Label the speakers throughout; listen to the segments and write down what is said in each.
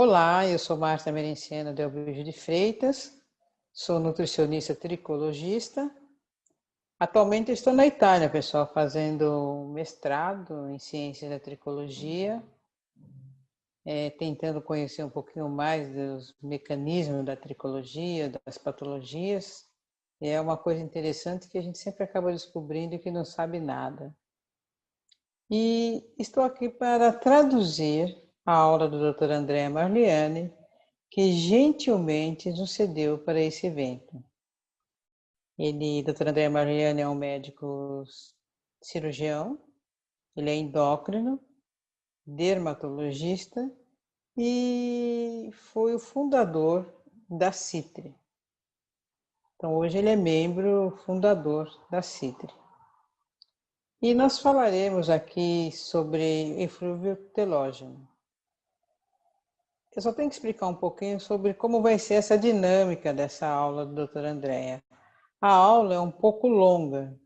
Speaker 1: Olá, eu sou Marta Merenciano Delbígio de Freitas, sou nutricionista tricologista. Atualmente estou na Itália, pessoal, fazendo mestrado em ciências da tricologia, tentando conhecer um pouquinho mais dos mecanismos da tricologia, das patologias. E é uma coisa interessante que a gente sempre acaba descobrindo que não sabe nada. E estou aqui para traduzir a aula do Dr. André Marliani, que gentilmente nos cedeu para esse evento. Dr. André Marliani é um médico cirurgião, ele é endócrino, dermatologista e foi o fundador da CITRE. Então, hoje ele é membro fundador da CITRE. E nós falaremos aqui sobre eflúvio telógeno. Eu só tenho que explicar um pouquinho sobre como vai ser essa dinâmica dessa aula do Dr. André. A aula é um pouco longa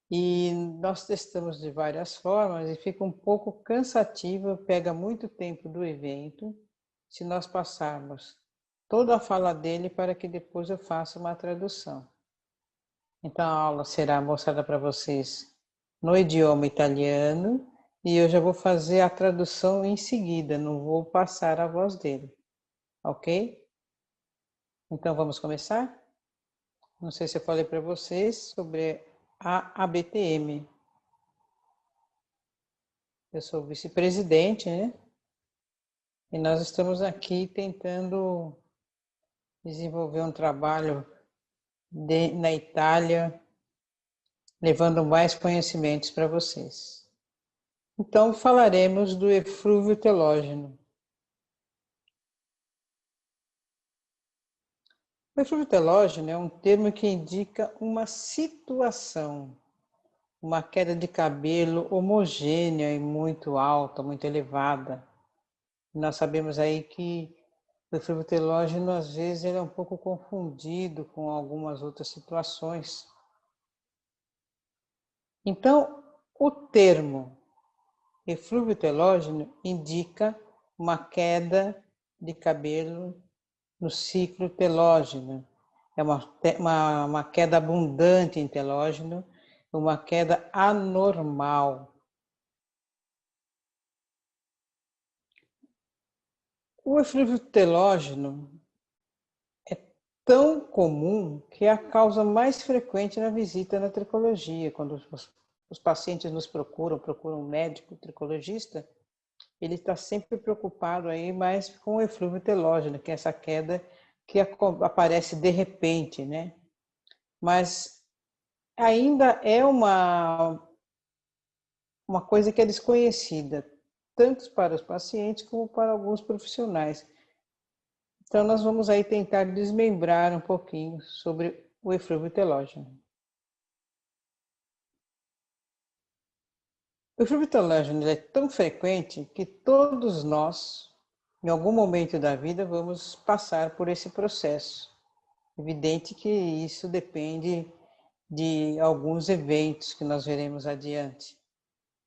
Speaker 1: e nós testamos de várias formas e fica um pouco cansativa, pega muito tempo do evento, se nós passarmos toda a fala dele para que depois eu faça uma tradução. Então a aula será mostrada para vocês no idioma italiano e eu já vou fazer a tradução em seguida, não vou passar a voz dele, ok? Então vamos começar? Não sei se eu falei para vocês sobre a ABTM. Eu sou vice-presidente, né? E nós estamos aqui tentando desenvolver um trabalho na Itália, levando mais conhecimentos para vocês. Então, falaremos do eflúvio telógeno. O eflúvio telógeno é um termo que indica uma situação, uma queda de cabelo homogênea e muito alta, muito elevada. Nós sabemos aí que o eflúvio telógeno, às vezes, ele é um pouco confundido com algumas outras situações. Então, o termo eflúvio telógeno indica uma queda de cabelo no ciclo telógeno. É uma queda abundante em telógeno, uma queda anormal. O eflúvio telógeno é tão comum que é a causa mais frequente na visita na tricologia. Quando os pacientes nos procuram um médico tricologista, ele está sempre preocupado aí mais com o eflúvio telógeno, que é essa queda que aparece de repente, né? Mas ainda é uma coisa que é desconhecida, tanto para os pacientes como para alguns profissionais. Então, nós vamos aí tentar desmembrar um pouquinho sobre o eflúvio telógeno. O eflúvio telógeno é tão frequente que todos nós, em algum momento da vida, vamos passar por esse processo. Evidente que isso depende de alguns eventos que nós veremos adiante,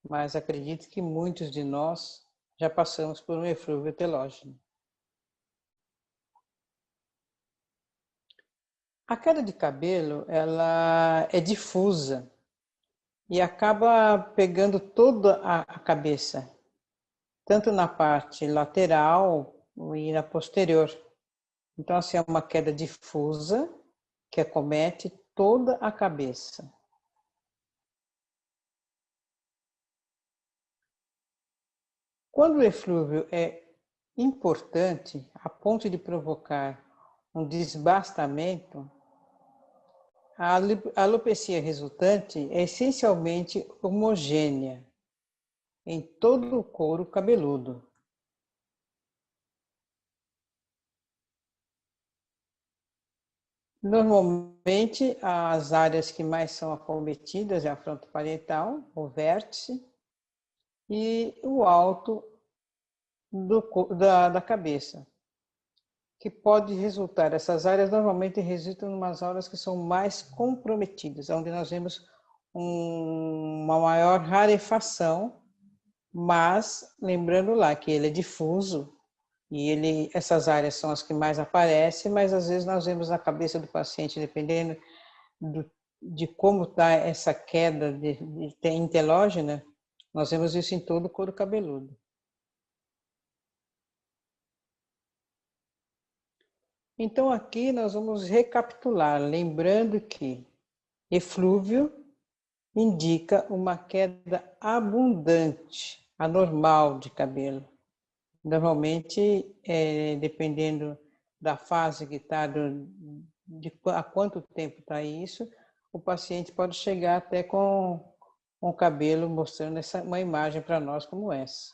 Speaker 1: mas acredito que muitos de nós já passamos por um eflúvio telógeno. A queda de cabelo, ela é difusa e acaba pegando toda a cabeça, tanto na parte lateral e na posterior. Então, assim, é uma queda difusa que acomete toda a cabeça. Quando o eflúvio é importante a ponto de provocar um desbastamento, a alopecia resultante é essencialmente homogênea em todo o couro cabeludo. Normalmente, as áreas que mais são acometidas é a frontoparietal, o vértice, e o alto da cabeça, que pode resultar, essas áreas normalmente resultam em umas áreas que são mais comprometidas, onde nós vemos uma maior rarefação, mas lembrando lá que ele é difuso, essas áreas são as que mais aparecem, mas às vezes nós vemos na cabeça do paciente, dependendo de como está essa queda de entelógena, nós vemos isso em todo o couro cabeludo. Então aqui nós vamos recapitular, lembrando que eflúvio indica uma queda abundante, anormal de cabelo. Normalmente, dependendo da fase que está, de há quanto tempo está isso, o paciente pode chegar até com o cabelo mostrando uma imagem para nós como essa.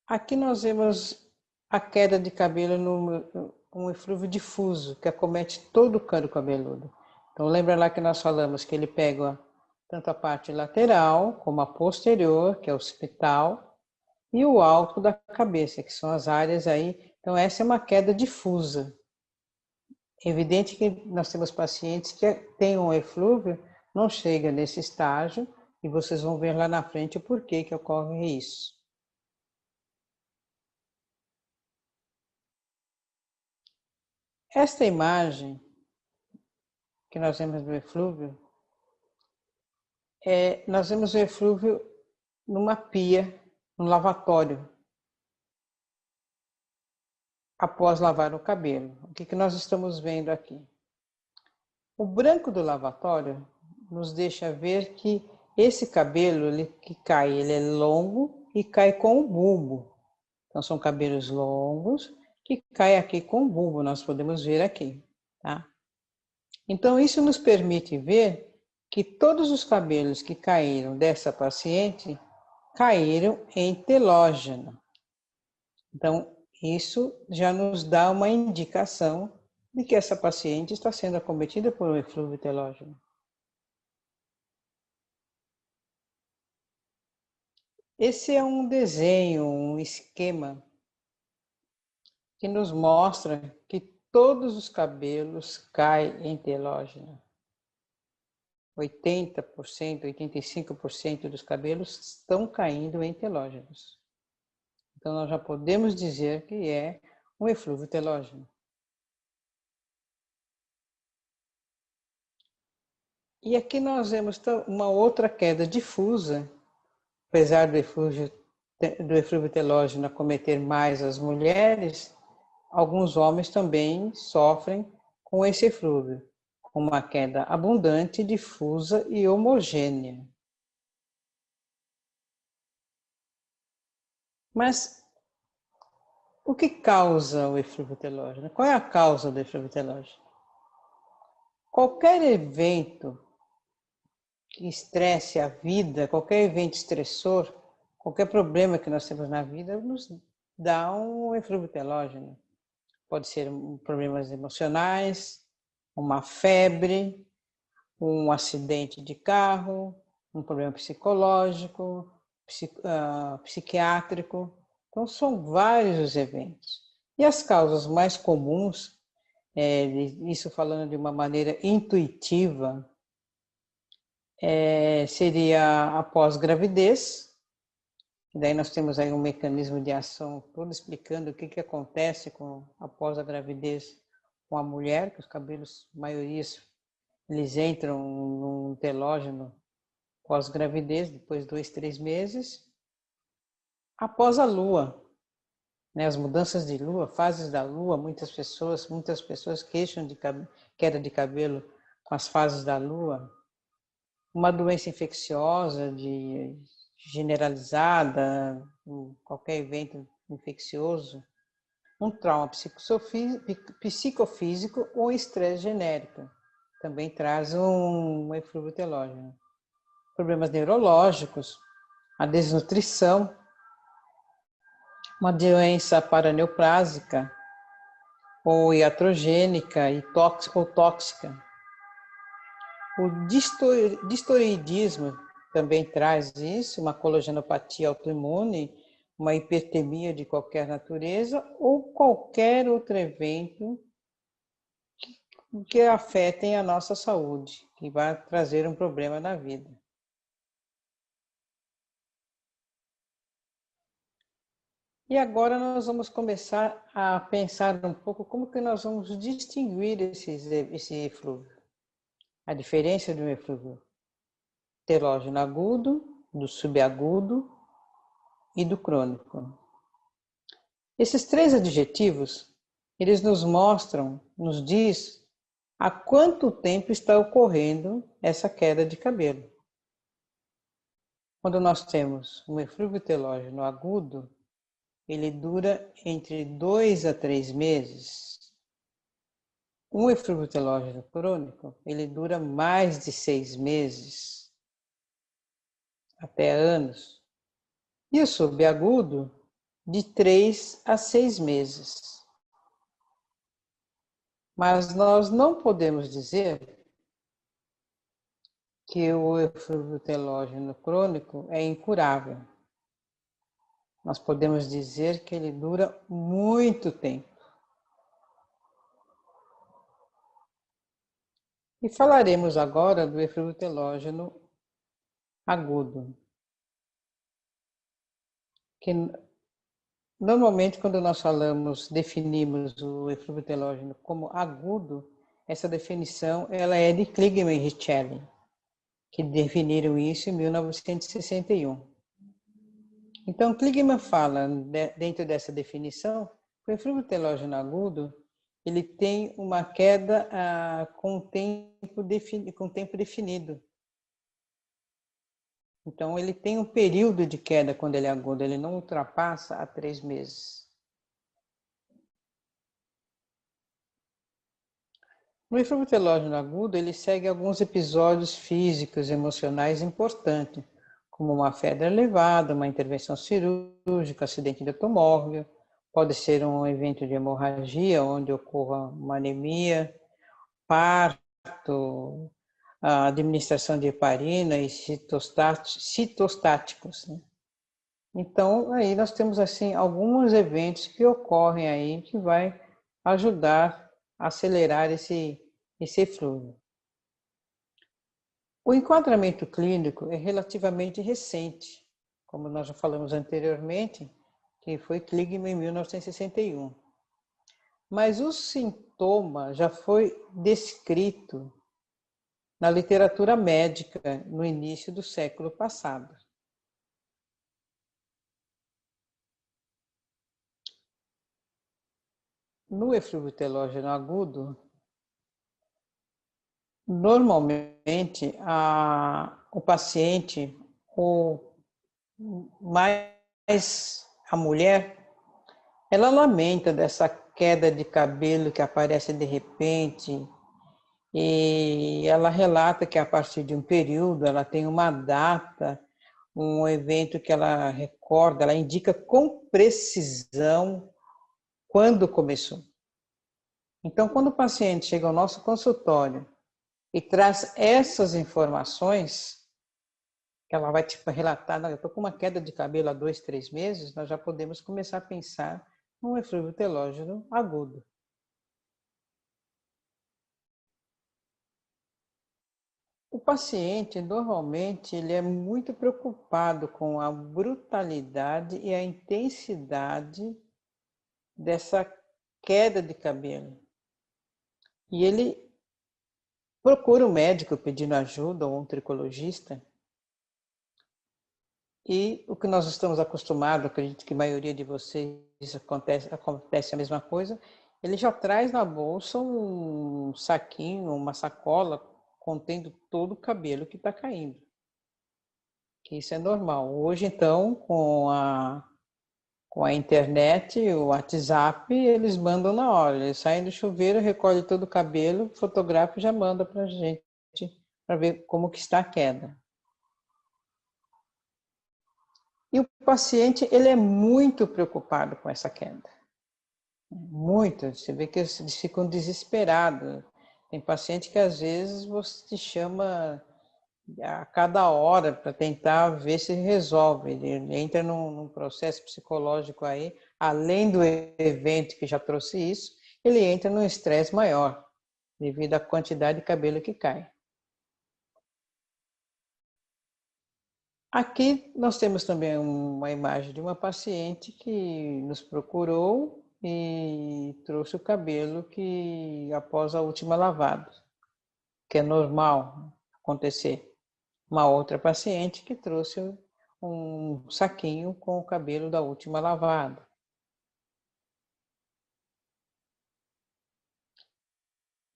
Speaker 1: Aqui nós vemos a queda de cabelo num eflúvio difuso, que acomete todo o couro cabeludo. Então lembra lá que nós falamos que ele pega tanto a parte lateral como a posterior, que é o occipital, e o alto da cabeça, que são as áreas aí. Então essa é uma queda difusa. É evidente que nós temos pacientes que têm um eflúvio, não chega nesse estágio, e vocês vão ver lá na frente o porquê que ocorre isso. Esta imagem que nós vemos do eflúvio, nós vemos o eflúvio numa pia, num lavatório, após lavar o cabelo. O que nós estamos vendo aqui? O branco do lavatório nos deixa ver que esse cabelo que cai, ele é longo e cai com o bulbo. Então são cabelos longos que caem aqui com o bulbo, nós podemos ver aqui, tá? Então isso nos permite ver que todos os cabelos que caíram dessa paciente caíram em telógeno. Então, isso já nos dá uma indicação de que essa paciente está sendo acometida por um eflúvio telógeno. Esse é um desenho, um esquema que nos mostra que todos os cabelos caem em telógeno. 80%, 85% dos cabelos estão caindo em telógenos. Então, nós já podemos dizer que é um eflúvio telógeno. E aqui nós vemos uma outra queda difusa, apesar do eflúvio telógeno acometer mais as mulheres, alguns homens também sofrem com esse eflúvio, com uma queda abundante, difusa e homogênea. Mas o que causa o eflúvio telógeno? Qual é a causa do eflúvio telógeno? Qualquer evento que estresse a vida, qualquer evento estressor, qualquer problema que nós temos na vida nos dá um eflúvio telógeno. Pode ser problemas emocionais, uma febre, um acidente de carro, um problema psicológico, psiquiátrico. Então, são vários os eventos. E as causas mais comuns, isso falando de uma maneira intuitiva, seria após gravidez. Daí nós temos aí um mecanismo de ação todo explicando o que acontece após a gravidez com a mulher, que os cabelos, maioria, eles entram num telógeno pós-gravidez, depois de 2, 3 meses. Após a lua, né, as mudanças de lua, fases da lua, muitas pessoas queixam de queda de cabelo com as fases da lua. Uma doença infecciosa generalizada, qualquer evento infeccioso, um trauma psicofísico ou estresse genérico, também traz um eflúvio telógeno. Problemas neurológicos, a desnutrição, uma doença paraneoplásica ou iatrogênica ou tóxica. O distoirismo também traz isso, uma colagenopatia autoimune, uma hipertemia de qualquer natureza ou qualquer outro evento que afetem a nossa saúde, que vai trazer um problema na vida. E agora nós vamos começar a pensar um pouco como que nós vamos distinguir esse eflúvio. A diferença de um eflúvio telógeno agudo, do subagudo e do crônico. Esses três adjetivos, eles nos mostram, nos diz há quanto tempo está ocorrendo essa queda de cabelo. Quando nós temos um eflúvio telógeno agudo, ele dura entre 2 a 3 meses. Um eflúvio telógeno crônico, ele dura mais de 6 meses, até anos. E o subagudo, de 3 a 6 meses. Mas nós não podemos dizer que o eflúvio telógeno crônico é incurável. Nós podemos dizer que ele dura muito tempo. E falaremos agora do eflúvio telógeno agudo, que normalmente quando nós definimos o eflúvio telógeno como agudo, essa definição ela é de Kligman e Richelli, que definiram isso em 1961. Então, Kligman fala, dentro dessa definição, que o eflúvio telógeno agudo ele tem uma queda com tempo definido. Então, ele tem um período de queda quando ele é agudo, ele não ultrapassa a 3 meses. No eflúvio telógeno agudo, ele segue alguns episódios físicos e emocionais importantes, como uma febre elevada, uma intervenção cirúrgica, acidente de automóvel, pode ser um evento de hemorragia, onde ocorra uma anemia, parto, a administração de heparina e citostáticos. Né? Então, aí nós temos assim alguns eventos que ocorrem aí que vai ajudar a acelerar esse eflúvio. O enquadramento clínico é relativamente recente, como nós já falamos anteriormente, que foi Kligman em 1961. Mas o sintoma já foi descrito na literatura médica no início do século passado. No eflúvio telógeno agudo, normalmente o paciente, ou mais a mulher, ela lamenta dessa queda de cabelo que aparece de repente, e ela relata que a partir de um período, ela tem uma data, um evento que ela recorda, ela indica com precisão quando começou. Então, quando o paciente chega ao nosso consultório e traz essas informações, que ela vai relatar, eu estou com uma queda de cabelo há 2, 3 meses, nós já podemos começar a pensar num eflúvio telógeno agudo. O paciente, normalmente, ele é muito preocupado com a brutalidade e a intensidade dessa queda de cabelo. E ele procura um médico pedindo ajuda, ou um tricologista. E o que nós estamos acostumados, acredito que a maioria de vocês acontece a mesma coisa, ele já traz na bolsa um saquinho, uma sacola contendo todo o cabelo que está caindo. Que isso é normal. Hoje, então, com a internet, o WhatsApp, eles mandam na hora. Eles saem do chuveiro, recolhem todo o cabelo, fotografam e já mandam para a gente, para ver como que está a queda. E o paciente, ele é muito preocupado com essa queda. Muito. Você vê que eles ficam desesperados. Tem paciente que às vezes você te chama a cada hora para tentar ver se resolve. Ele entra num processo psicológico aí, além do evento que já trouxe isso, ele entra num estresse maior, devido à quantidade de cabelo que cai. Aqui nós temos também uma imagem de uma paciente que nos procurou e trouxe o cabelo que após a última lavada, que é normal acontecer. Uma outra paciente que trouxe um saquinho com o cabelo da última lavada.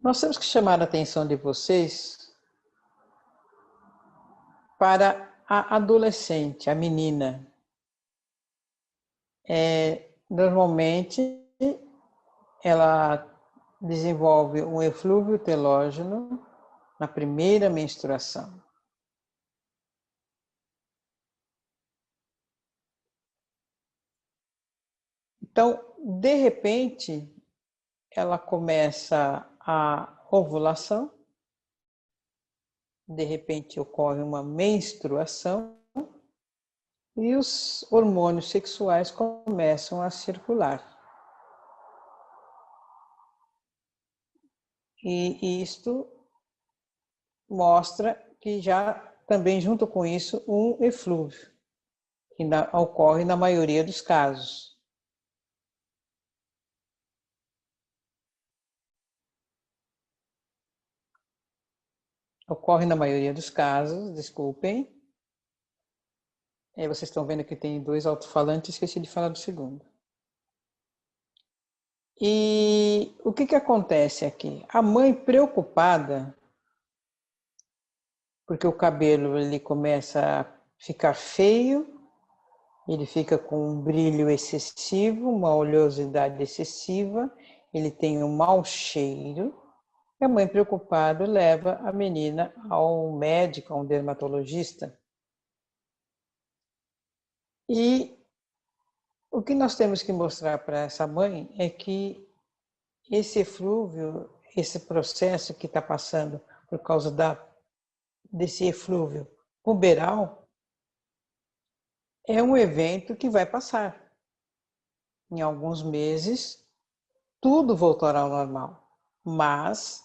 Speaker 1: Nós temos que chamar a atenção de vocês para a adolescente, a menina. Normalmente, ela desenvolve um eflúvio telógeno na primeira menstruação. Então, de repente, ela começa a ovulação, de repente ocorre uma menstruação e os hormônios sexuais começam a circular. E isto mostra que já também junto com isso um eflúvio, que ocorre na maioria dos casos. Ocorre na maioria dos casos, desculpem. Vocês estão vendo que tem 2 alto-falantes, esqueci de falar do segundo. E o que acontece aqui? A mãe preocupada, porque o cabelo ele começa a ficar feio, ele fica com um brilho excessivo, uma oleosidade excessiva, ele tem um mau cheiro. A mãe preocupada leva a menina ao médico, a um dermatologista. E o que nós temos que mostrar para essa mãe é que esse eflúvio, esse processo que está passando por causa desse eflúvio puberal, é um evento que vai passar. Em alguns meses, tudo voltará ao normal, mas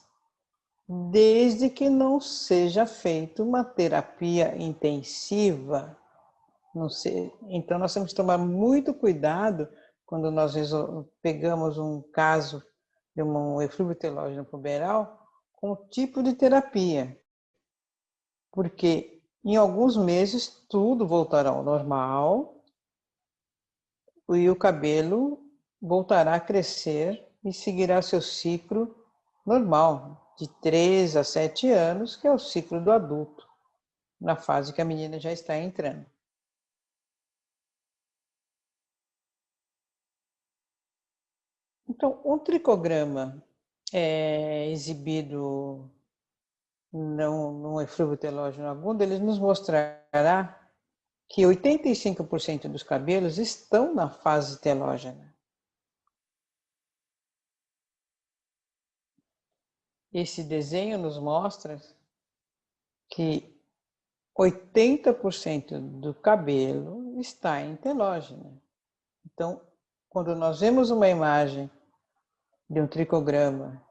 Speaker 1: desde que não seja feita uma terapia intensiva. Não sei. Então, nós temos que tomar muito cuidado quando nós pegamos um caso de um eflúvio telógeno puberal com o tipo de terapia, porque em alguns meses tudo voltará ao normal e o cabelo voltará a crescer e seguirá seu ciclo normal, de 3 a 7 anos, que é o ciclo do adulto, na fase que a menina já está entrando. Então, um tricograma exibido num eflúvio telógeno agudo, ele nos mostrará que 85% dos cabelos estão na fase telógena. Esse desenho nos mostra que 80% do cabelo está em telógeno. Então, quando nós vemos uma imagem de um tricograma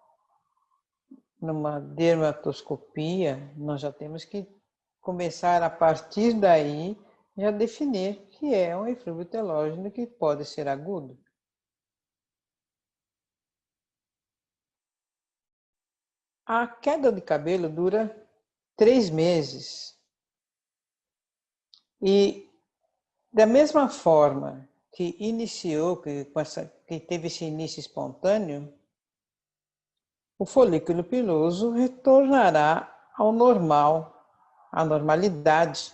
Speaker 1: numa dermatoscopia, nós já temos que começar a partir daí já definir que é um eflúvio telógeno que pode ser agudo. A queda de cabelo dura 3 meses. E da mesma forma que iniciou, que teve esse início espontâneo, o folículo piloso retornará ao normal, à normalidade,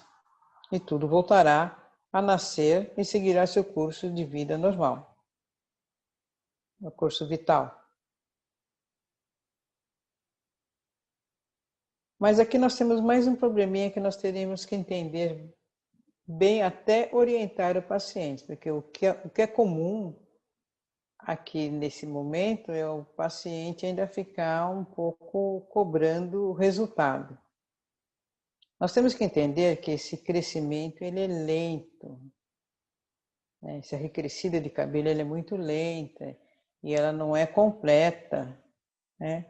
Speaker 1: e tudo voltará a nascer e seguirá seu curso de vida normal, o curso vital. Mas aqui nós temos mais um probleminha que nós teríamos que entender bem até orientar o paciente, porque o que é comum aqui nesse momento é o paciente ainda ficar um pouco cobrando o resultado. Nós temos que entender que esse crescimento ele é lento, né? Essa recrescida de cabelo ele é muito lenta e ela não é completa, né?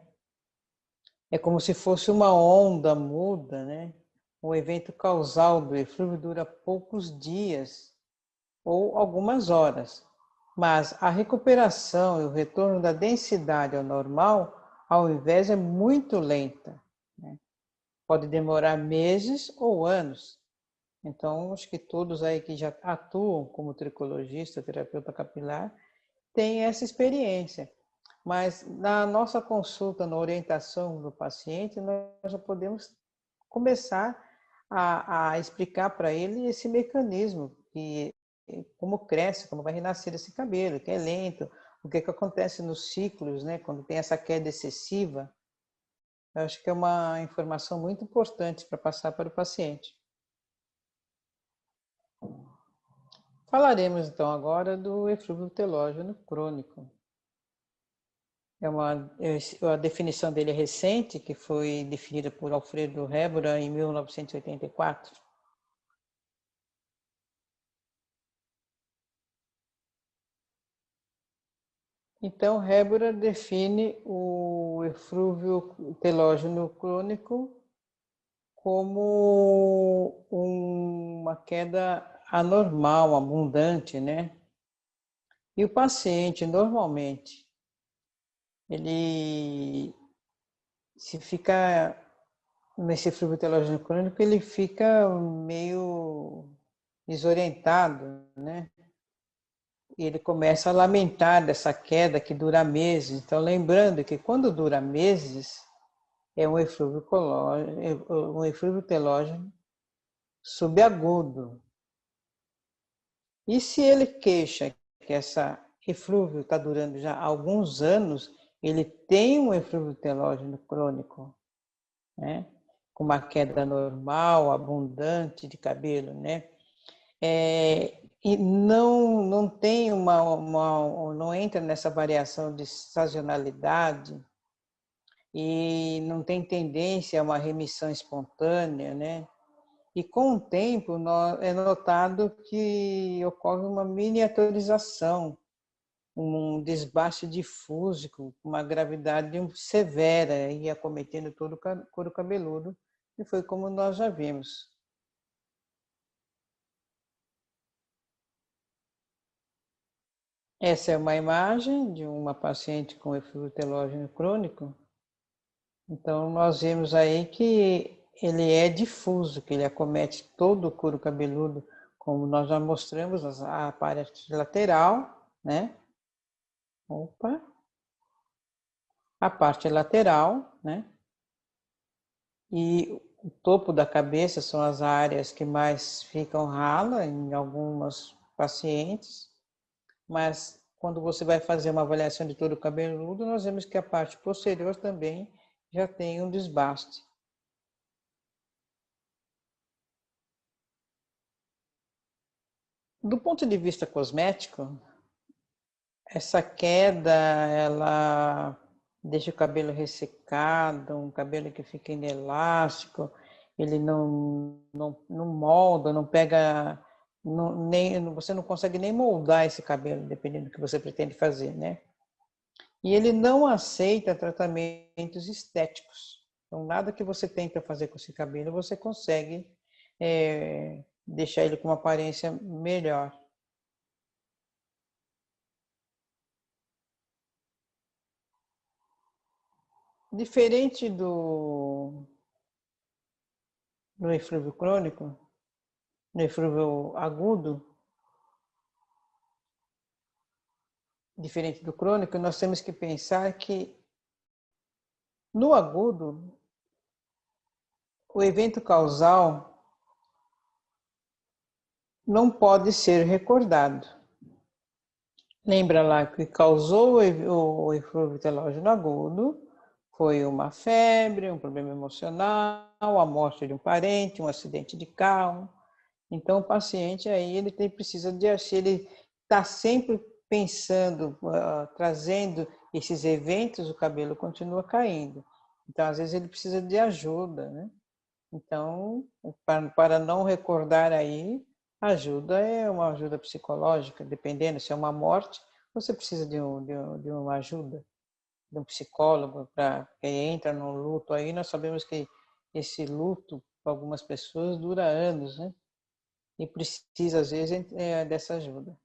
Speaker 1: É como se fosse uma onda muda, né? o evento causal do eflúvio dura poucos dias ou algumas horas, mas a recuperação e o retorno da densidade ao normal, ao invés, é muito lenta, né? Pode demorar meses ou anos. Então, acho que todos aí que já atuam como tricologista, terapeuta capilar, têm essa experiência. Mas na nossa consulta, na orientação do paciente, nós já podemos começar a explicar para ele esse mecanismo, que como cresce, como vai renascer esse cabelo, que é lento, o que acontece nos ciclos, né, quando tem essa queda excessiva. Eu acho que é uma informação muito importante para passar para o paciente. Falaremos então agora do eflúvio telógeno crônico. A definição dele é recente, que foi definida por Alfredo Hebra em 1984. Então, Hebra define o eflúvio telógeno crônico como uma queda anormal, abundante, né? E o paciente, normalmente, ele se fica nesse eflúvio telógeno crônico, ele fica meio desorientado, né? E ele começa a lamentar dessa queda que dura meses. Então, lembrando que quando dura meses, é um eflúvio telógeno subagudo. E se ele queixa que essa eflúvio está durando já alguns anos, ele tem um eflúvio telógeno crônico, né? Com uma queda normal, abundante de cabelo, né? E não tem não entra nessa variação de sazonalidade e não tem tendência a uma remissão espontânea, né? E com o tempo é notado que ocorre uma miniaturização, um desbaste difuso, com uma gravidade severa e acometendo todo o couro cabeludo, e foi como nós já vimos. Essa é uma imagem de uma paciente com eflúvio telógeno crônico. Então, nós vemos aí que ele é difuso, que ele acomete todo o couro cabeludo, como nós já mostramos, a parte lateral, né? Opa! A parte lateral, né? E o topo da cabeça são as áreas que mais ficam rala em algumas pacientes, mas quando você vai fazer uma avaliação de todo o cabeludo, nós vemos que a parte posterior também já tem um desbaste. Do ponto de vista cosmético, essa queda, ela deixa o cabelo ressecado, um cabelo que fica inelástico, ele não molda, não pega, você não consegue nem moldar esse cabelo, dependendo do que você pretende fazer, né? E ele não aceita tratamentos estéticos. Então, nada que você tenta fazer com esse cabelo, você consegue deixar ele com uma aparência melhor. Diferente no eflúvio crônico, no eflúvio agudo, diferente do crônico, nós temos que pensar que no agudo, o evento causal não pode ser recordado. Lembra lá que causou o eflúvio telógeno agudo foi uma febre, um problema emocional, a morte de um parente, um acidente de carro. Então, o paciente aí precisa de, se ele está sempre pensando, trazendo esses eventos, o cabelo continua caindo. Então, às vezes ele precisa de ajuda, né? Então, para não recordar aí, ajuda é uma ajuda psicológica, dependendo se é uma morte, você precisa de uma ajuda, de um psicólogo, para quem entra no luto aí, nós sabemos que esse luto para algumas pessoas dura anos, né? E precisa, às vezes, dessa ajuda.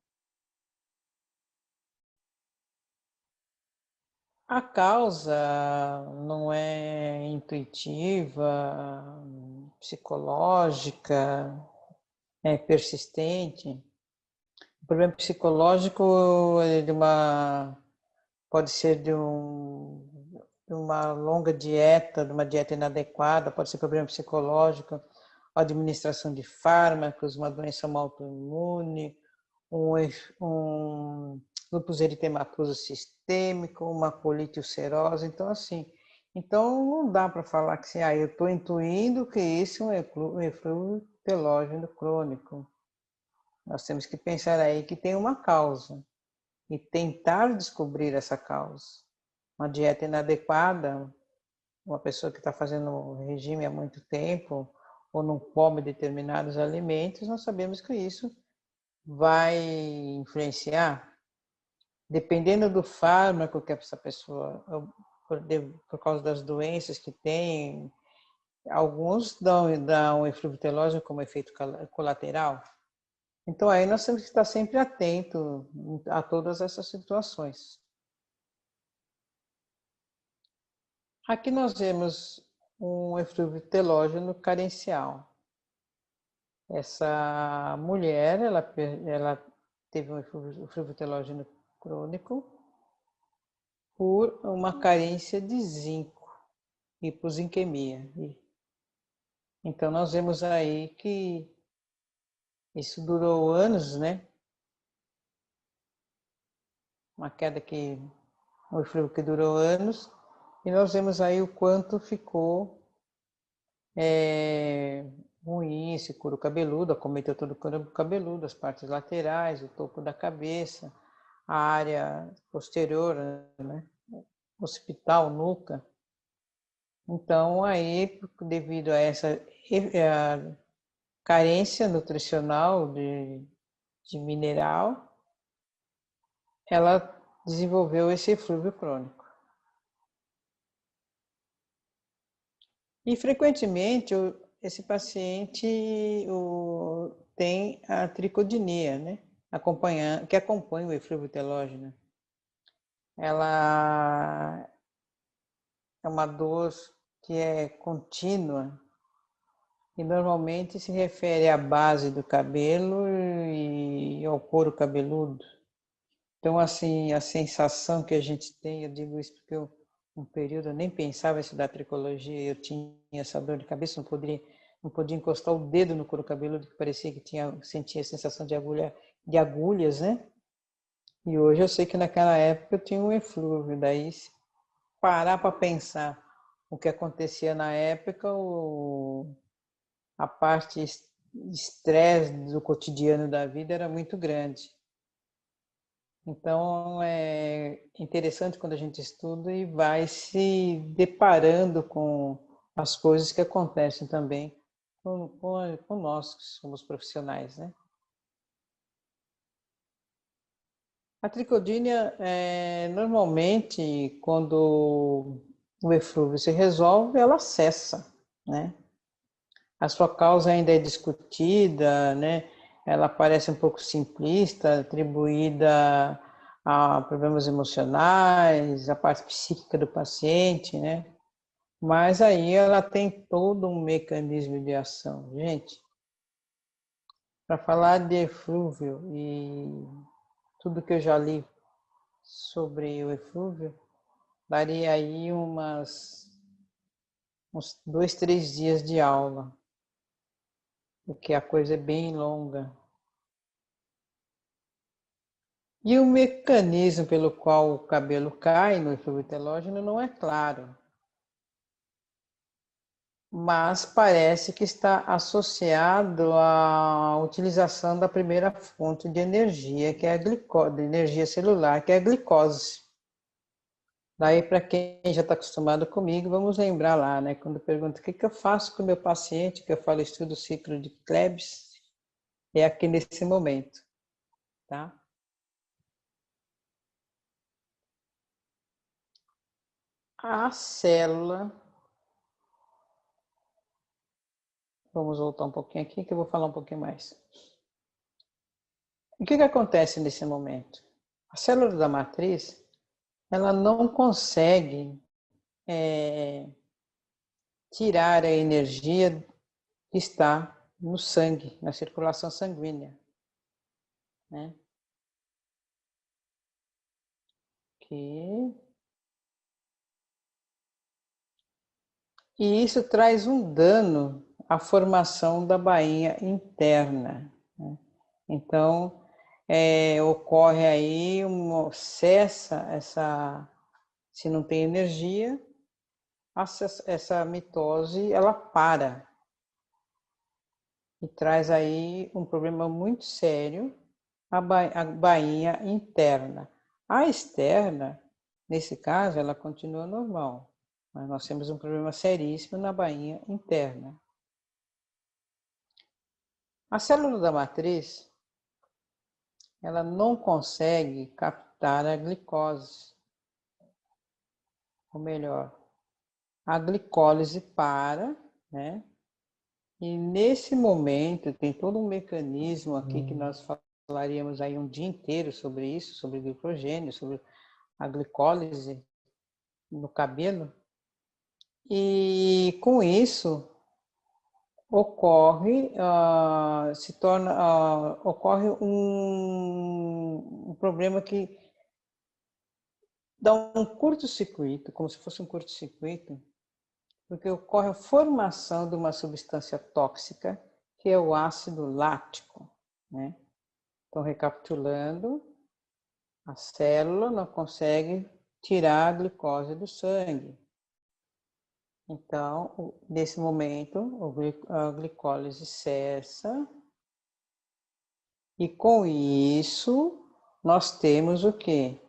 Speaker 1: A causa não é intuitiva, psicológica, é persistente. O problema psicológico é pode ser de uma longa dieta, de uma dieta inadequada, pode ser problema psicológico, administração de fármacos, uma doença autoimune, um lúpus eritematoso sistêmico, uma colite ulcerosa. Então, assim, não dá para falar que assim, eu estou intuindo que isso é um eflúvio telógeno crônico. Nós temos que pensar aí que tem uma causa e tentar descobrir essa causa. Uma dieta inadequada, uma pessoa que está fazendo regime há muito tempo ou não come determinados alimentos, nós sabemos que isso vai influenciar, dependendo do fármaco que essa pessoa, por causa das doenças que tem, alguns dão eflúvio telógeno como efeito colateral. Então aí nós temos que estar sempre atento a todas essas situações. Aqui nós vemos um eflúvio telógeno carencial. Essa mulher, ela teve um eflúvio telógeno crônico por uma carência de zinco, hipozinquemia. Então nós vemos aí que isso durou anos, né? Uma queda um eflúvio que durou anos, e nós vemos aí o quanto ficou ruim esse couro cabeludo, acometeu todo o couro cabeludo, as partes laterais, o topo da cabeça, a área posterior, né? Occipital, nuca. Então, aí, devido a essa carência nutricional de mineral, ela desenvolveu esse eflúvio crônico. E, frequentemente, esse paciente tem a tricodinia, né? Que acompanha o eflúvio telógeno. Ela é uma dor que é contínua e normalmente se refere à base do cabelo e ao couro cabeludo. Então, assim, a sensação que a gente tem, eu digo isso porque um período eu nem pensava em estudar tricologia, eu tinha essa dor de cabeça, não podia encostar o dedo no couro cabeludo, que parecia que sentia a sensação de agulhas, né? E hoje eu sei que naquela época eu tinha um eflúvio, daí se parar para pensar o que acontecia na época, a parte de estresse do cotidiano da vida era muito grande. Então, é interessante quando a gente estuda e vai se deparando com as coisas que acontecem também com nós, que somos profissionais, né? A tricodínia, normalmente, quando o eflúvio se resolve, ela cessa, né? A sua causa ainda é discutida, né? Ela parece um pouco simplista, atribuída a problemas emocionais, a parte psíquica do paciente, né? Mas aí ela tem todo um mecanismo de ação. Gente, para falar de eflúvio e tudo que eu já li sobre o eflúvio, daria aí uns 2, 3 dias de aula, porque a coisa é bem longa. E o mecanismo pelo qual o cabelo cai no eflúvio telógeno não é claro, mas parece que está associado à utilização da primeira fonte de energia, que é de energia celular, que é a glicose. Daí, para quem já está acostumado comigo, vamos lembrar lá, né? Quando pergunta o que eu faço com o meu paciente, que eu falo estudo o ciclo de Krebs, é aqui nesse momento, tá? A célula Vamos voltar um pouquinho aqui que eu vou falar um pouquinho mais. O que acontece nesse momento? A célula da matriz, ela não consegue tirar a energia que está no sangue, na circulação sanguínea, né? E isso traz um dano à formação da bainha interna, né? Então, ocorre aí, se não tem energia, essa mitose, ela para e traz aí um problema muito sério à bainha interna. A externa, nesse caso, ela continua normal, mas nós temos um problema seríssimo na bainha interna. A célula da matriz, ela não consegue captar a glicose, ou melhor, a glicólise para, né? E nesse momento tem todo um mecanismo aqui que nós falaríamos aí um dia inteiro sobre isso, sobre glicogênio, sobre a glicólise no cabelo. E com isso ocorre, ocorre um problema que dá um curto-circuito, como se fosse um curto-circuito, porque ocorre a formação de uma substância tóxica, que é o ácido lático, né? Então, recapitulando, a célula não consegue tirar a glicose do sangue. Então, nesse momento, a glicólise cessa e com isso nós temos o quê?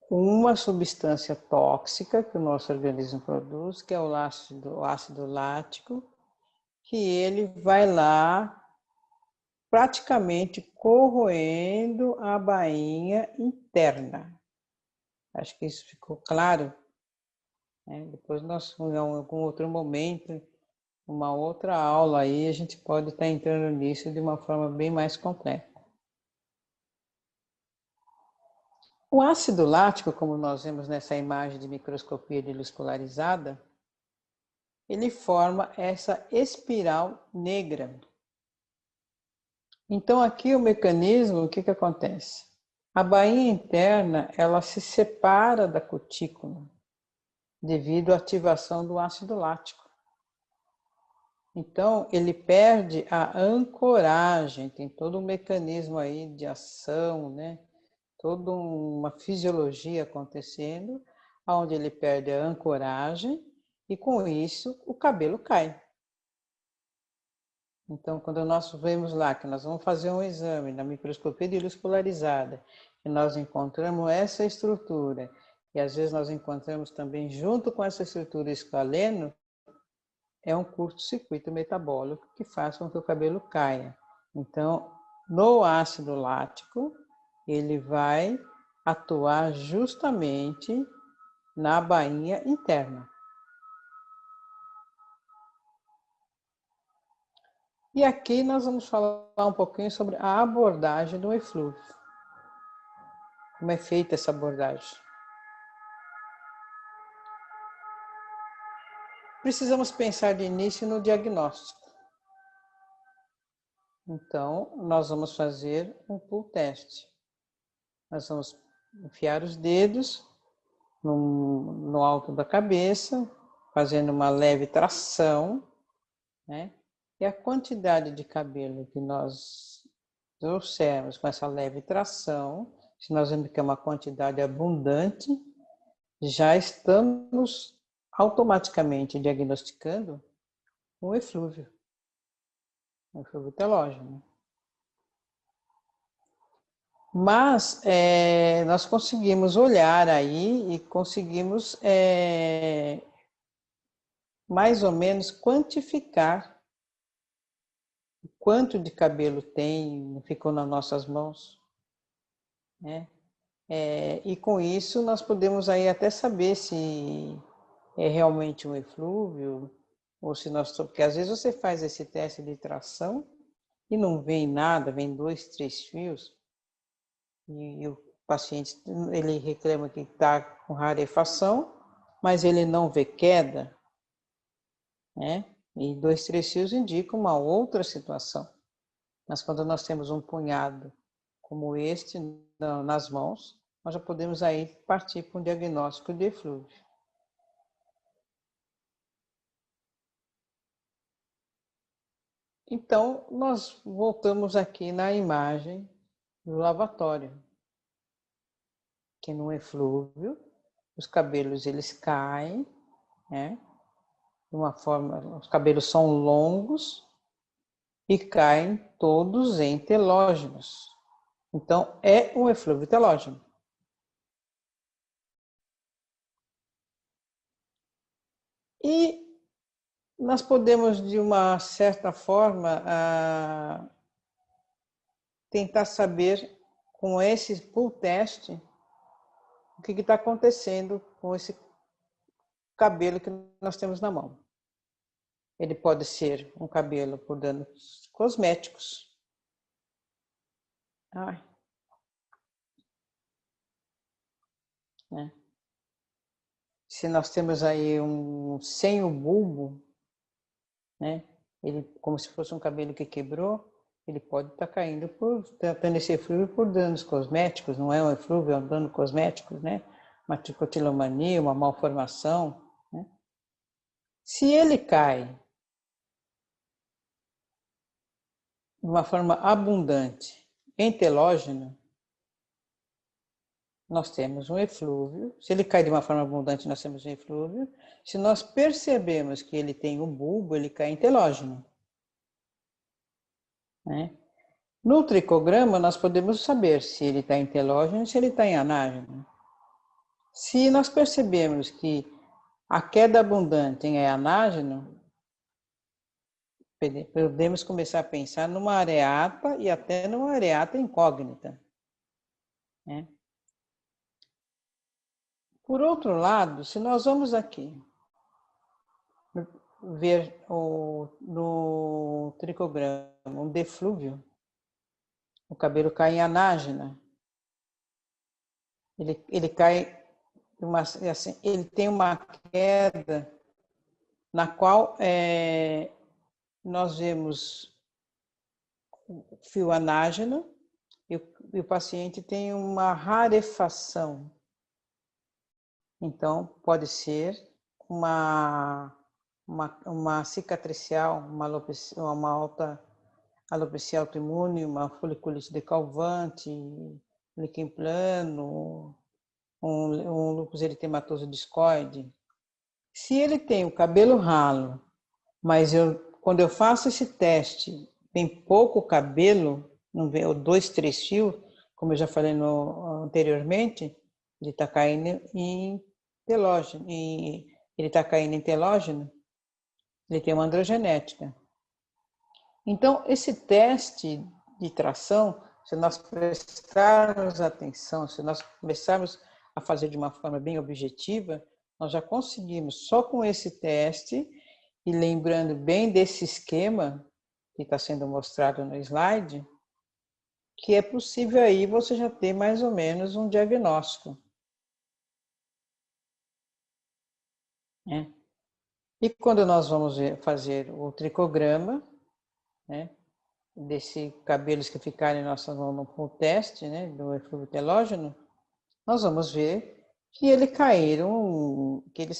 Speaker 1: Uma substância tóxica que o nosso organismo produz, que é o ácido lático, que ele vai lá praticamente corroendo a bainha interna. Acho que isso ficou claro, né? Depois nós, em algum outro momento, uma outra aula aí, a gente pode estar entrando nisso de uma forma bem mais completa. O ácido lático, como nós vemos nessa imagem de microscopia de luz polarizada, ele forma essa espiral negra. Então aqui o mecanismo, o que acontece? A bainha interna, ela se separa da cutícula devido à ativação do ácido lático. Então, ele perde a ancoragem, tem todo um mecanismo aí de ação, né? Toda uma fisiologia acontecendo, onde ele perde a ancoragem e com isso o cabelo cai. Então, quando nós vemos lá que nós vamos fazer um exame na microscopia de luz polarizada e nós encontramos essa estrutura e às vezes nós encontramos também junto com essa estrutura esqualeno, é um curto-circuito metabólico que faz com que o cabelo caia. Então, no ácido lático, ele vai atuar justamente na bainha interna. E aqui nós vamos falar um pouquinho sobre a abordagem do eflúvio. Como é feita essa abordagem? Precisamos pensar de início no diagnóstico. Então, nós vamos fazer um pull test. Nós vamos enfiar os dedos no alto da cabeça, fazendo uma leve tração, né? E a quantidade de cabelo que nós trouxermos com essa leve tração, se nós vemos que é uma quantidade abundante, já estamos automaticamente diagnosticando um eflúvio telógeno. Mas nós conseguimos olhar aí e conseguimos mais ou menos quantificar o quanto de cabelo tem, ficou nas nossas mãos, né? E com isso nós podemos aí até saber se é realmente um eflúvio, ou se nós, porque às vezes você faz esse teste de tração e não vem nada, vem 2, 3 fios, e o paciente ele reclama que está com rarefação, mas ele não vê queda, né? E 2, 3 fios indicam uma outra situação. Mas quando nós temos um punhado como este nas mãos, nós já podemos aí partir para um diagnóstico de eflúvio. Então, nós voltamos aqui na imagem do lavatório, que no eflúvio, os cabelos eles caem, né? De uma forma, os cabelos são longos e caem todos em telógenos. Então, é um eflúvio telógeno. E nós podemos, de uma certa forma, tentar saber, com esse pull test, o que está acontecendo com esse cabelo que nós temos na mão. Ele pode ser um cabelo por danos cosméticos. Né? Se nós temos aí sem o bulbo, né? Ele, como se fosse um cabelo que quebrou, ele pode estar caindo tendo esse eflúvio por danos cosméticos, não é um eflúvio, é um dano cosmético, né? Uma tricotilomania, uma malformação. Né? Se ele cai de uma forma abundante em telógeno, nós temos um eflúvio. Se ele cai de uma forma abundante, nós temos um eflúvio. Se nós percebemos que ele tem um bulbo, ele cai em telógeno. Né? No tricograma, nós podemos saber se ele está em telógeno e se ele está em anágeno. Se nós percebemos que a queda abundante é anágeno, podemos começar a pensar numa areata e até numa areata incógnita. Né? Por outro lado, se nós vamos aqui ver no tricograma um deflúvio, o cabelo cai em anágena, ele cai, assim, ele tem uma queda na qual nós vemos o fio anágeno e o paciente tem uma rarefação. Então, pode ser uma cicatricial, uma alta alopecia autoimune, uma foliculite decalvante, líquen plano, um lúpus eritematoso discoide. Se ele tem o cabelo ralo, mas quando eu faço esse teste, tem pouco cabelo, não vê, 2, 3 fios, como eu já falei anteriormente, ele está caindo em telógeno, ele tem uma androgenética. Então, esse teste de tração, se nós prestarmos atenção, se nós começarmos a fazer de uma forma bem objetiva, nós já conseguimos, só com esse teste, e lembrando bem desse esquema que está sendo mostrado no slide, que é possível aí você já ter mais ou menos um diagnóstico. Né? E quando nós vamos fazer o tricograma, né, desses cabelos que ficarem em nossa mão no teste, né, do eflúvio telógeno, nós vamos ver que eles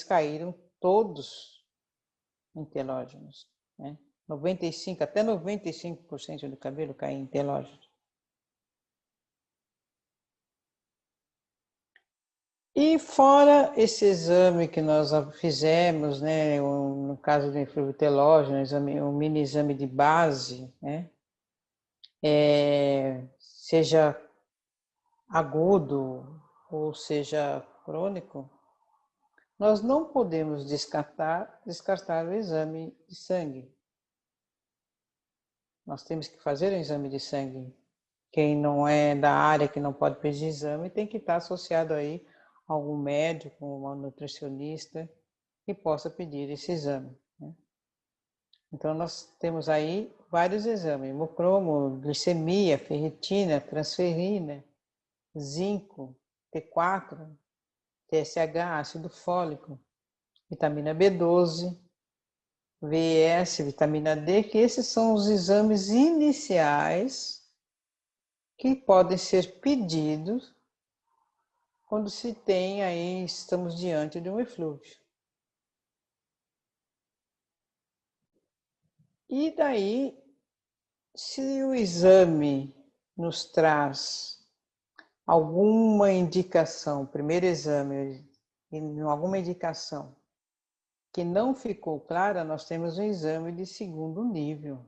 Speaker 1: caíram todos em telógenos. Né? 95, até 95% do cabelo cai em telógeno. E fora esse exame que nós fizemos, né, no caso do eflúvio telógeno, um mini exame de base, né, seja agudo ou seja crônico, nós não podemos descartar o exame de sangue. Nós temos que fazer um exame de sangue. Quem não é da área, que não pode pedir exame, tem que estar associado aí a algum médico, uma nutricionista, que possa pedir esse exame. Né? Então, nós temos aí vários exames: hemocromo, glicemia, ferritina, transferrina, zinco, T4, TSH, ácido fólico, vitamina B12, VES, vitamina D, que esses são os exames iniciais que podem ser pedidos quando se tem aí, estamos diante de um eflúvio. E daí, se o exame nos traz alguma indicação, primeiro exame, alguma indicação que não ficou clara, nós temos um exame de segundo nível,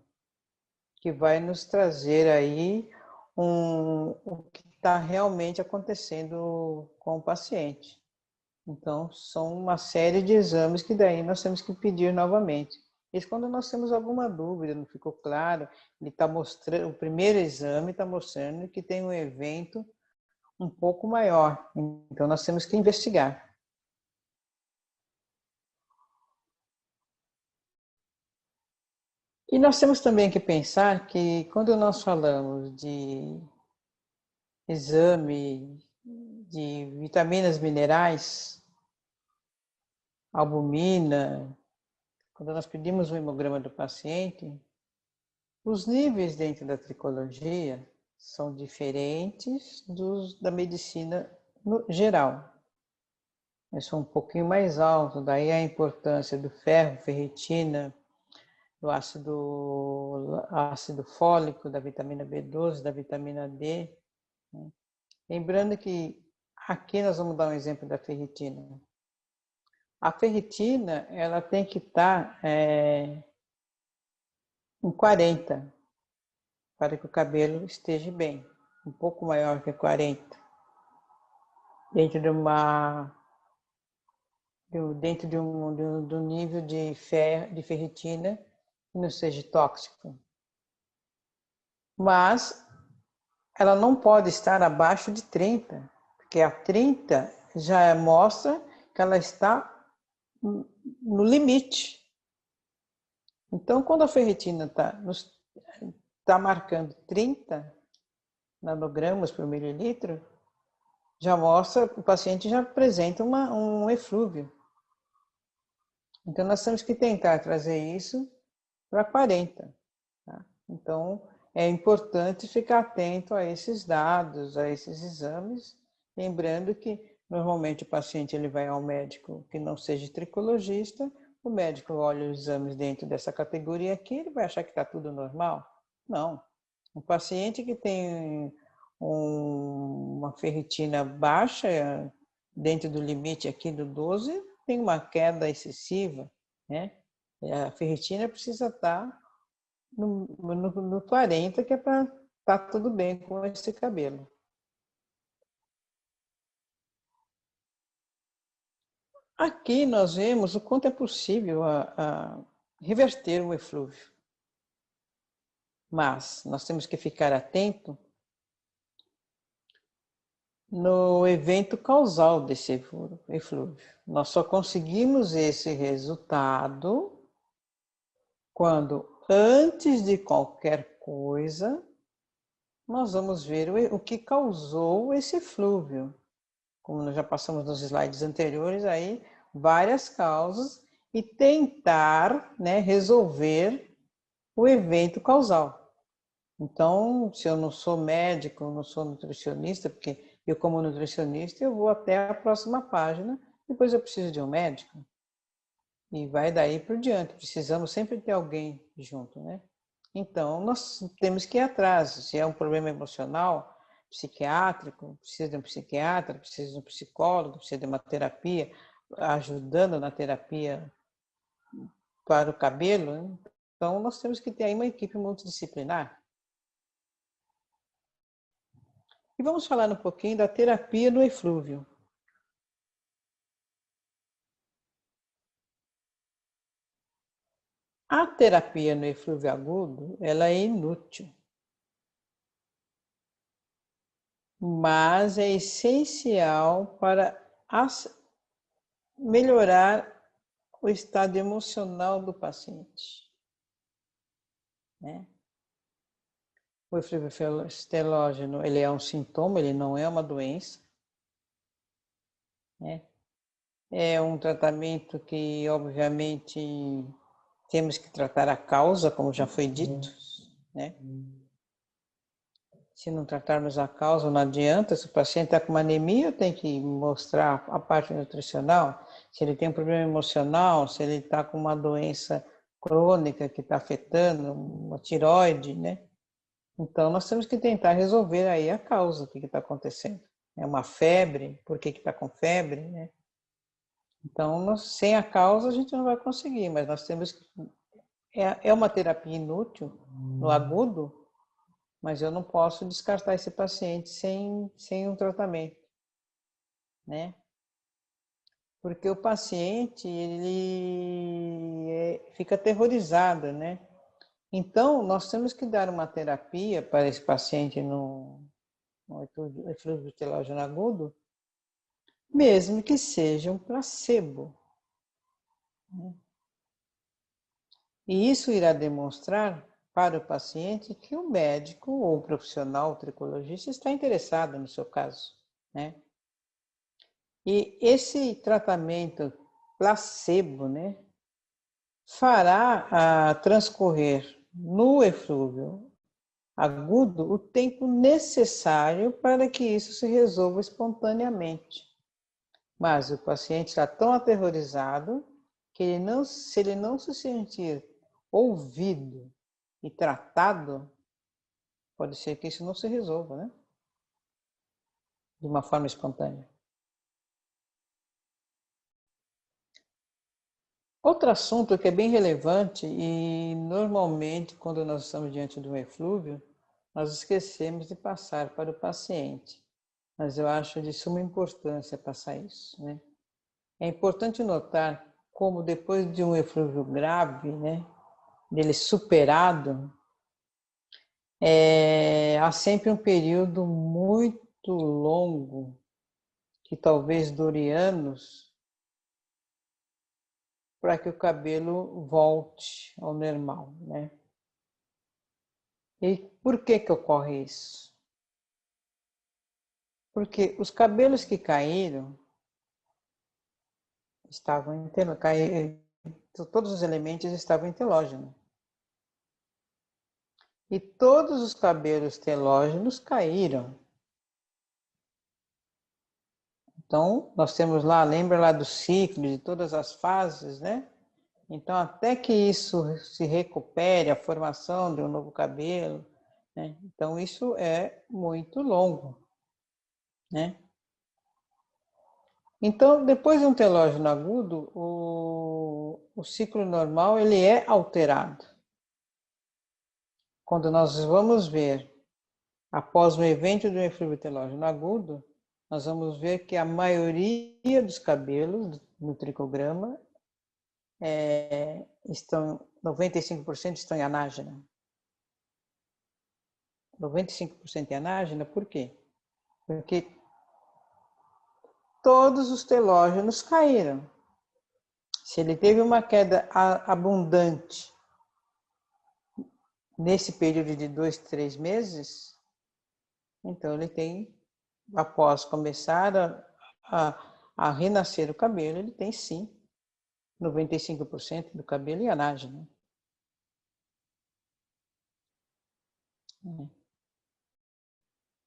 Speaker 1: que vai nos trazer aí o que está realmente acontecendo com o paciente. Então, são uma série de exames que daí nós temos que pedir novamente. Isso quando nós temos alguma dúvida, não ficou claro, ele está mostrando, o primeiro exame está mostrando que tem um evento um pouco maior. Então, nós temos que investigar. E nós temos também que pensar que quando nós falamos de exame de vitaminas minerais, albumina, quando nós pedimos o hemograma do paciente, os níveis dentro da tricologia são diferentes da medicina no geral. Eles são um pouquinho mais altos, daí a importância do ferro, ferritina, do ácido fólico, da vitamina B12, da vitamina D. Lembrando que aqui nós vamos dar um exemplo da ferritina. A ferritina, ela tem que estar em 40, para que o cabelo esteja bem, um pouco maior que 40, dentro de um nível de ferritina que não seja tóxico. Mas ela não pode estar abaixo de 30, porque a 30 já mostra que ela está no limite. Então, quando a ferritina está marcando 30 nanogramas por mililitro, já mostra, o paciente já apresenta um eflúvio. Então, nós temos que tentar trazer isso para 40. Tá? Então, é importante ficar atento a esses dados, a esses exames, lembrando que normalmente o paciente ele vai ao médico que não seja tricologista, o médico olha os exames dentro dessa categoria aqui, ele vai achar que está tudo normal? Não. Um paciente que tem uma ferritina baixa, dentro do limite aqui do 12, tem uma queda excessiva, né? A ferritina precisa estar no 40, que é para estar tudo bem com esse cabelo. Aqui nós vemos o quanto é possível a reverter o eflúvio. Mas nós temos que ficar atento no evento causal desse eflúvio. Nós só conseguimos esse resultado quando, antes de qualquer coisa, nós vamos ver o que causou esse eflúvio. Como nós já passamos nos slides anteriores, aí várias causas e tentar, né, resolver o evento causal. Então, se eu não sou médico, não sou nutricionista, porque eu como nutricionista eu vou até a próxima página, depois eu preciso de um médico. E vai daí por diante, precisamos sempre ter alguém junto, né? Então, nós temos que ir atrás. Se é um problema emocional, psiquiátrico, precisa de um psiquiatra, precisa de um psicólogo, precisa de uma terapia, ajudando na terapia para o cabelo, né? Então, nós temos que ter aí uma equipe multidisciplinar. E vamos falar um pouquinho da terapia no eflúvio. A terapia no eflúvio agudo, ela é inútil, mas é essencial para melhorar o estado emocional do paciente. né? O eflúvio estelógeno, ele é um sintoma, ele não é uma doença, né? É um tratamento que, obviamente, temos que tratar a causa, como já foi dito, né? Se não tratarmos a causa, não adianta. Se o paciente está com uma anemia, tem que mostrar a parte nutricional. Se ele tem um problema emocional, se ele está com uma doença crônica que está afetando, uma tireoide, né? Então, nós temos que tentar resolver aí a causa, o que está acontecendo. É uma febre, por que está com febre, né? Então, sem a causa, a gente não vai conseguir, mas nós temos que... É uma terapia inútil no agudo, mas eu não posso descartar esse paciente sem um tratamento, né? Porque o paciente, ele fica aterrorizado, né? Então, nós temos que dar uma terapia para esse paciente no eflúvio estelógeno agudo, mesmo que seja um placebo, né? E isso irá demonstrar para o paciente que o médico ou o profissional, o tricologista, está interessado no seu caso, né? E esse tratamento placebo, né, fará transcorrer no eflúvio agudo o tempo necessário para que isso se resolva espontaneamente. Mas o paciente está tão aterrorizado que se ele não se sentir ouvido e tratado, pode ser que isso não se resolva, né? De uma forma espontânea. Outro assunto que é bem relevante e normalmente quando nós estamos diante de um eflúvio, nós esquecemos de passar para o paciente, mas eu acho de suma importância passar isso, né? É importante notar como depois de um eflúvio grave, né, dele superado, há sempre um período muito longo, que talvez dure anos, para que o cabelo volte ao normal, né? E por que ocorre isso? Porque os cabelos que caíram todos os elementos estavam em telógeno. E todos os cabelos telógenos caíram. Então, nós temos lá, lembra lá do ciclo, de todas as fases, né? Então, até que isso se recupere, a formação de um novo cabelo, né? Então, isso é muito longo, né? Então, depois de um telógeno agudo, o ciclo normal ele é alterado. Quando nós vamos ver, após o evento do eflúvio telógeno agudo, nós vamos ver que a maioria dos cabelos no tricograma 95% estão em anágena. 95% em anágena, por quê? Porque todos os telógenos caíram. Se ele teve uma queda abundante nesse período de 2, 3 meses, então ele tem, após começar a renascer o cabelo, ele tem sim 95% do cabelo em anágena.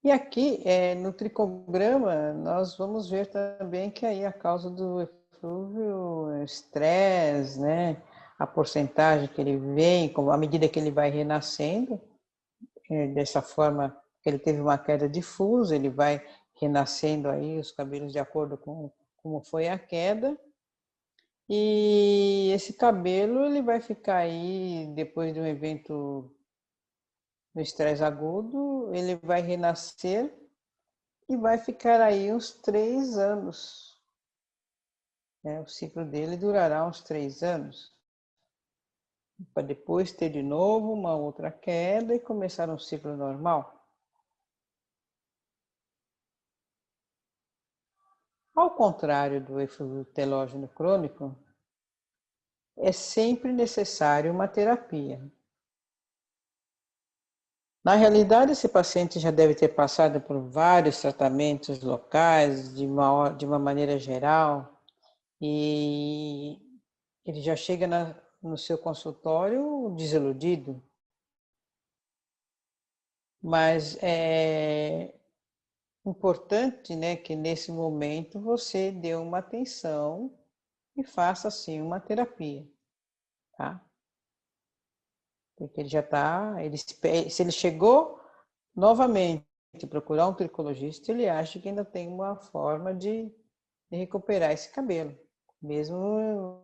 Speaker 1: E aqui, no tricograma, nós vamos ver também que aí a causa do eflúvio é estresse, né? A porcentagem que ele vem, à medida que ele vai renascendo, dessa forma que ele teve uma queda difusa, ele vai renascendo aí os cabelos de acordo com como foi a queda. E esse cabelo ele vai ficar aí depois de um evento no estresse agudo, ele vai renascer e vai ficar aí uns 3 anos. O ciclo dele durará uns 3 anos. Para depois ter de novo uma outra queda e começar um ciclo normal. Ao contrário do eflúvio telógeno crônico, é sempre necessário uma terapia. Na realidade, esse paciente já deve ter passado por vários tratamentos locais, de uma maneira geral, e ele já chega no seu consultório desiludido. Mas é importante, né, que nesse momento você dê uma atenção e faça, assim, uma terapia, tá? Porque ele já está, se ele chegou novamente a procurar um tricologista, ele acha que ainda tem uma forma de recuperar esse cabelo, mesmo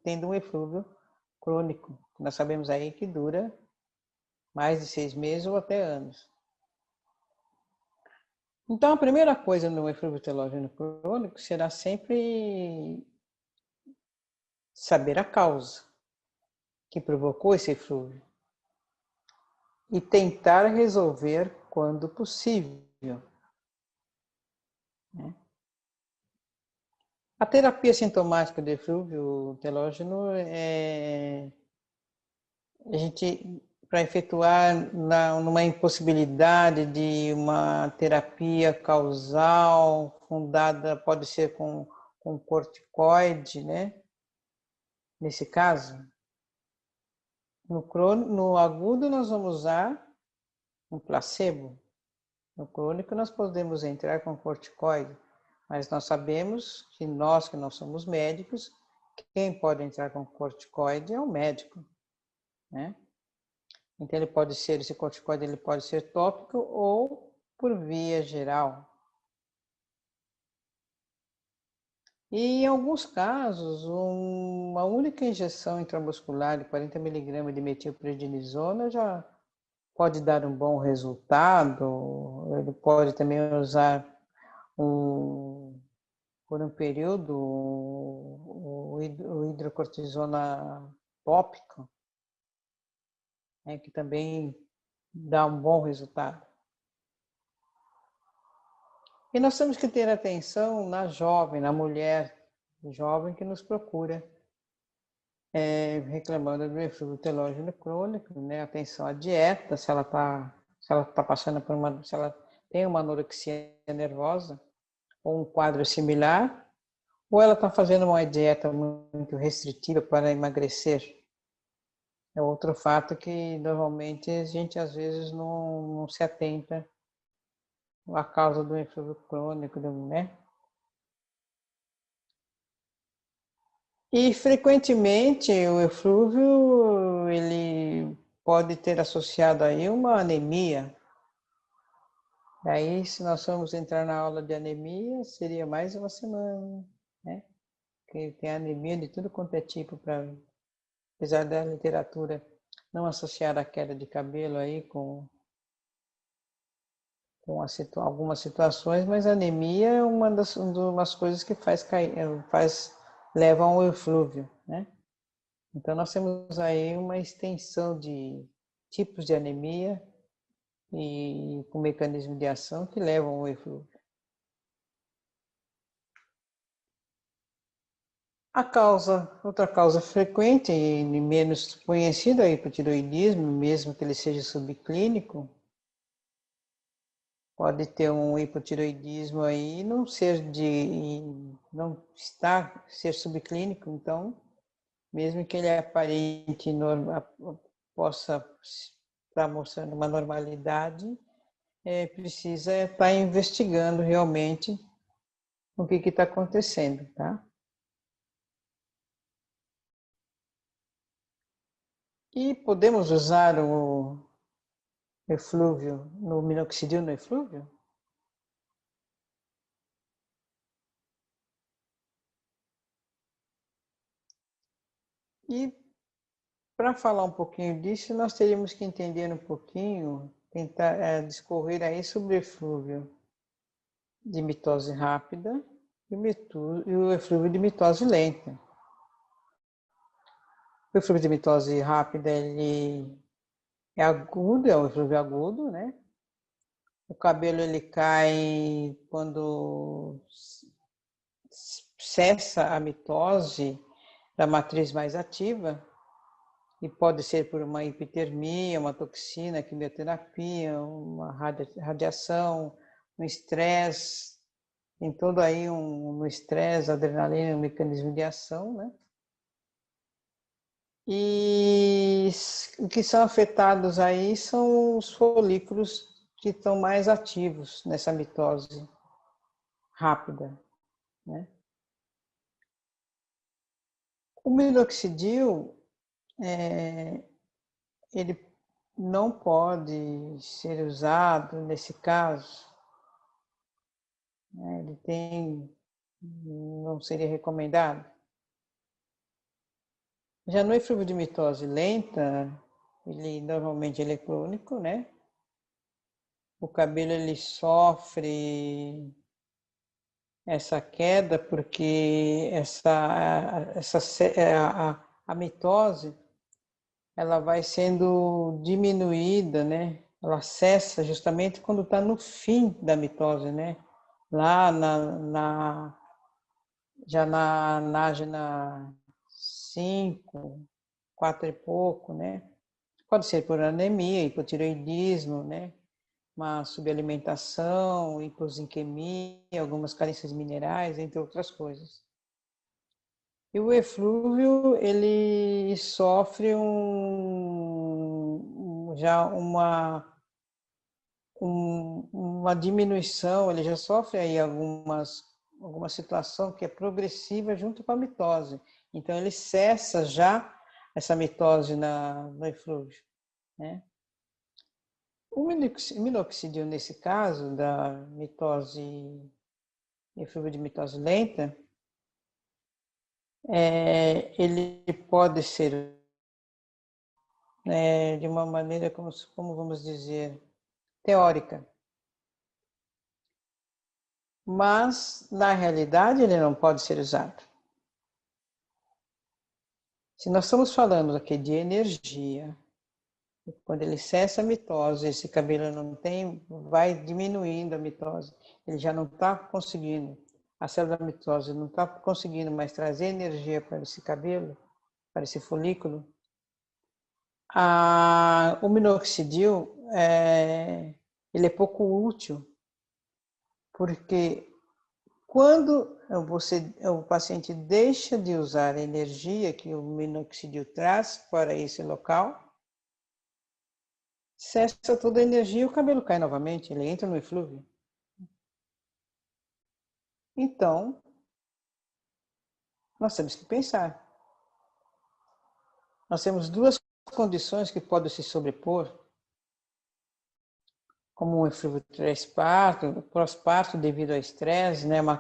Speaker 1: tendo um eflúvio crônico, que nós sabemos aí que dura mais de 6 meses ou até anos. Então, a primeira coisa no eflúvio telógeno crônico será sempre saber a causa que provocou esse eflúvio e tentar resolver quando possível, né? A terapia sintomática do eflúvio telógeno a gente, para efetuar numa impossibilidade de uma terapia causal fundada, pode ser com corticoide, né? Nesse caso, no agudo nós vamos usar um placebo. No crônico nós podemos entrar com corticoide, mas nós sabemos que não somos médicos, quem pode entrar com corticoide é o médico, né? Então esse corticoide ele pode ser tópico ou por via geral. E em alguns casos, uma única injeção intramuscular de 40 mg de metilprednisona já pode dar um bom resultado. Ele pode também usar por um período o hidrocortisona tópico, né, que também dá um bom resultado. E nós temos que ter atenção na mulher jovem que nos procura, reclamando do eflúvio telógeno crônico, né? Atenção à dieta, se ela tá passando se ela tem uma anorexia nervosa ou um quadro similar, ou ela está fazendo uma dieta muito restritiva para emagrecer. É outro fato que normalmente a gente às vezes não se atenta à causa do eflúvio crônico, né? E frequentemente o eflúvio ele pode ter associado aí uma anemia. Daí, se nós formos entrar na aula de anemia, seria mais uma semana, né? Porque tem anemia de tudo quanto é tipo, apesar da literatura não associar a queda de cabelo aí com algumas situações, mas a anemia é umas coisas que levam ao eflúvio, né? Então nós temos aí uma extensão de tipos de anemia e com mecanismo de ação que levam ao eflúvio. Outra causa frequente e menos conhecida é o hipotireoidismo, mesmo que ele seja subclínico. Pode ter um hipotireoidismo aí e não ser ser subclínico, então, mesmo que ele aparente possa estar mostrando uma normalidade, precisa estar investigando realmente o que está acontecendo, tá? E podemos usar o eflúvio, no minoxidil no eflúvio? E para falar um pouquinho disso, nós teríamos que entender um pouquinho, tentar discorrer aí sobre o eflúvio de mitose rápida e o eflúvio de mitose lenta. O eflúvio de mitose rápida, ele é agudo, é um eflúvio agudo, né? O cabelo ele cai quando cessa a mitose da matriz mais ativa, e pode ser por uma hipertermia, uma toxina, quimioterapia, uma radiação, um estresse, tem todo aí no estresse, adrenalina, um mecanismo de ação, né? E o que são afetados aí são os folículos que estão mais ativos nessa mitose rápida, né? O minoxidil, ele não pode ser usado nesse caso, né? Não seria recomendado. Já no eflúvio de mitose lenta, normalmente ele é crônico, né? O cabelo ele sofre essa queda porque a mitose ela vai sendo diminuída, né? Ela cessa justamente quando está no fim da mitose, né? Lá já na nágina 5, 4 e pouco, né? Pode ser por anemia, hipotireoidismo, né? Uma subalimentação, hipozinquemia, algumas carências minerais, entre outras coisas. E o eflúvio, ele sofre já uma diminuição, ele já sofre aí alguma situação que é progressiva junto com a mitose. Então, ele cessa já essa mitose no eflúvio, né? O minoxidil, nesse caso, da mitose, eflúvio de mitose lenta, ele pode ser de uma maneira, como vamos dizer, teórica. Mas, na realidade, ele não pode ser usado. Se nós estamos falando aqui de energia, quando ele cessa a mitose, esse cabelo não tem, vai diminuindo a mitose, ele já não está conseguindo, a célula da mitose não está conseguindo mais trazer energia para esse cabelo, para esse folículo. O minoxidil, ele é pouco útil, porque quando o paciente deixa de usar a energia que o minoxidil traz para esse local, cessa toda a energia e o cabelo cai novamente, ele entra no eflúvio. Então, nós temos que pensar. Nós temos duas condições que podem se sobrepor, como o eflúvio pré-parto, pós-parto devido ao estresse, né, uma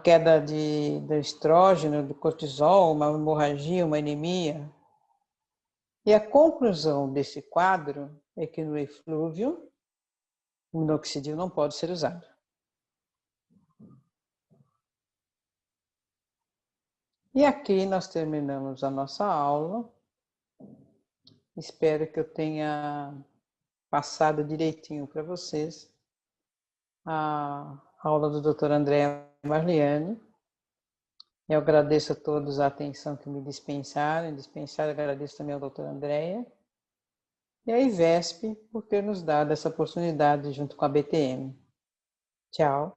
Speaker 1: queda do estrógeno, do cortisol, uma hemorragia, uma anemia. E a conclusão desse quadro é que no eflúvio, o minoxidil não pode ser usado. E aqui nós terminamos a nossa aula. Espero que eu tenha passado direitinho para vocês a aula do Dr. André Marliani. Eu agradeço a todos a atenção que me dispensaram. Agradeço também ao Dr. Andréia e à IVESP por ter nos dado essa oportunidade junto com a BTM. Tchau.